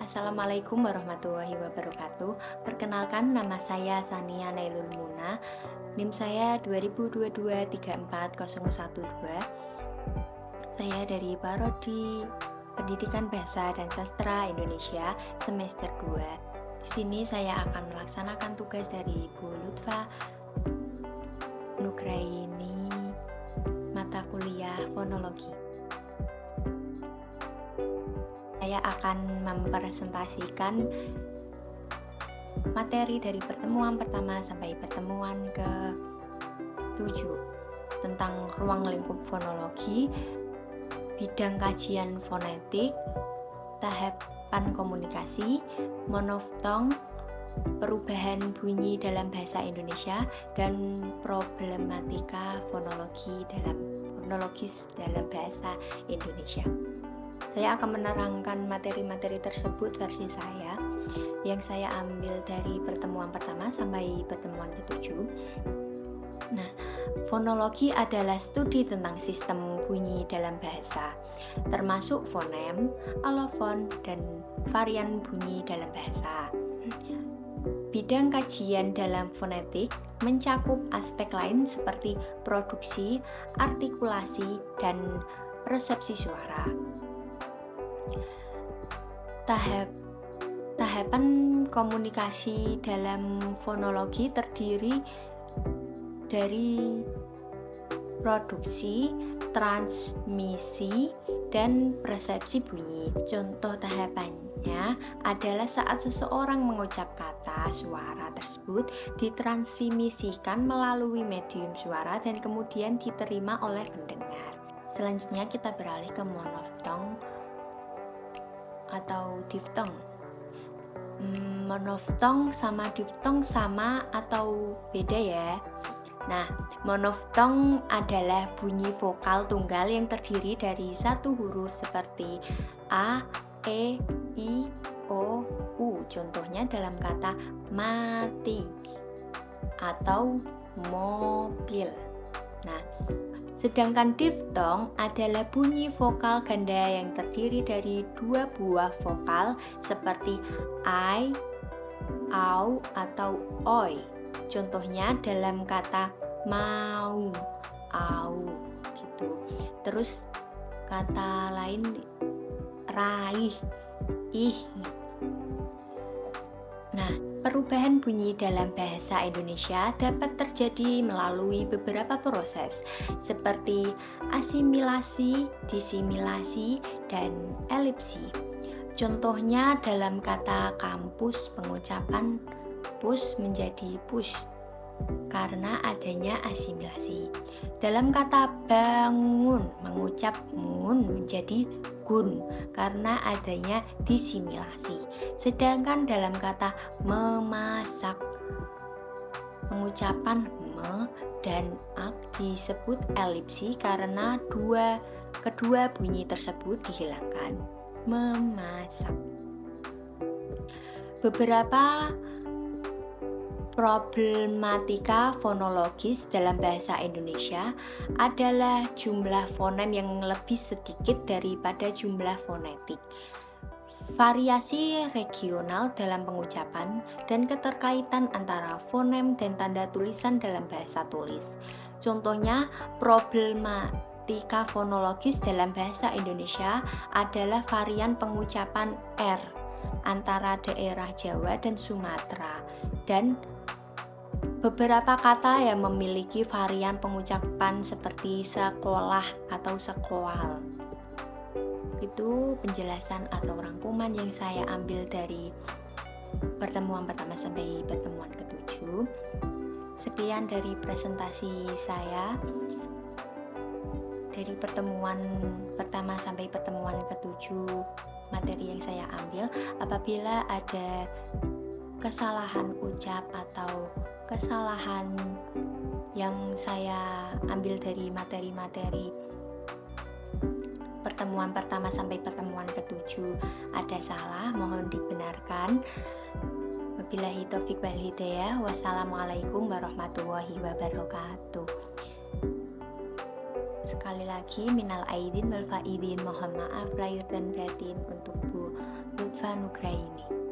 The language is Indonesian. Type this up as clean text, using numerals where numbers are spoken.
Assalamualaikum warahmatullahi wabarakatuh. Perkenalkan, nama saya Sania Nailul Muna. NIM saya 2022340112. Saya dari Prodi Pendidikan Bahasa dan Sastra Indonesia semester 2. Di sini saya akan melaksanakan tugas dari Bu Lutfa Nugraini, mata kuliah fonologi. Saya akan mempresentasikan materi dari pertemuan pertama sampai pertemuan ke-7 tentang ruang lingkup fonologi, bidang kajian fonetik, tahapan komunikasi, monoftong, perubahan bunyi dalam bahasa Indonesia, dan problematika fonologis dalam bahasa Indonesia. Saya akan menerangkan materi-materi tersebut versi saya yang saya ambil dari pertemuan pertama sampai pertemuan ke-7. Nah, fonologi adalah studi tentang sistem bunyi dalam bahasa, termasuk fonem, alofon, dan varian bunyi dalam bahasa. Bidang kajian dalam fonetik mencakup aspek lain seperti produksi, artikulasi, dan resepsi suara. Tahapan komunikasi dalam fonologi terdiri dari produksi, transmisi, dan persepsi bunyi. Contoh tahapannya adalah saat seseorang mengucap kata suara tersebut ditransmisikan melalui medium suara dan kemudian diterima oleh pendengar. Selanjutnya kita beralih ke monoftong atau diftong. Monoftong sama diftong sama atau beda ya? Nah, monoftong adalah bunyi vokal tunggal yang terdiri dari satu huruf seperti A, E, I, O, U. Contohnya dalam kata mati atau mobil. Nah, sedangkan diftong adalah bunyi vokal ganda yang terdiri dari dua buah vokal seperti I, au, atau oi. Contohnya dalam kata mau, au gitu. Terus kata lain raih, ih. Nah, perubahan bunyi dalam bahasa Indonesia dapat terjadi melalui beberapa proses seperti asimilasi, disimilasi, dan elipsi. Contohnya dalam kata kampus, pengucapan push menjadi push karena adanya asimilasi. Dalam kata bangun, mengucap mun menjadi gun karena adanya disimilasi. Sedangkan dalam kata memasak, pengucapan me dan ak disebut elipsi karena kedua bunyi tersebut dihilangkan. Memasak. Beberapa problematika fonologis dalam bahasa Indonesia adalah jumlah fonem yang lebih sedikit daripada jumlah fonetik, variasi regional dalam pengucapan, dan keterkaitan antara fonem dan tanda tulisan dalam bahasa tulis. Contohnya, problematika fonologis dalam bahasa Indonesia adalah varian pengucapan R antara daerah Jawa dan Sumatera, dan beberapa kata yang memiliki varian pengucapan seperti sekolah atau sekoal. Itu penjelasan atau rangkuman yang saya ambil dari pertemuan pertama sampai pertemuan ke-7. Sekian dari presentasi saya dari pertemuan pertama sampai pertemuan ke-7 materi yang saya ambil. Apabila ada kesalahan ucap atau kesalahan yang saya ambil dari materi-materi pertemuan pertama sampai pertemuan ke-7 ada salah, mohon dibenarkan. Wabillahi taufiq wal hidayah. Wassalamualaikum warahmatullahi wabarakatuh. Sekali sekali lagi minal aidin wal faidin, mohon maaf lahir dan batin untuk Bu Lutfa Nugraini.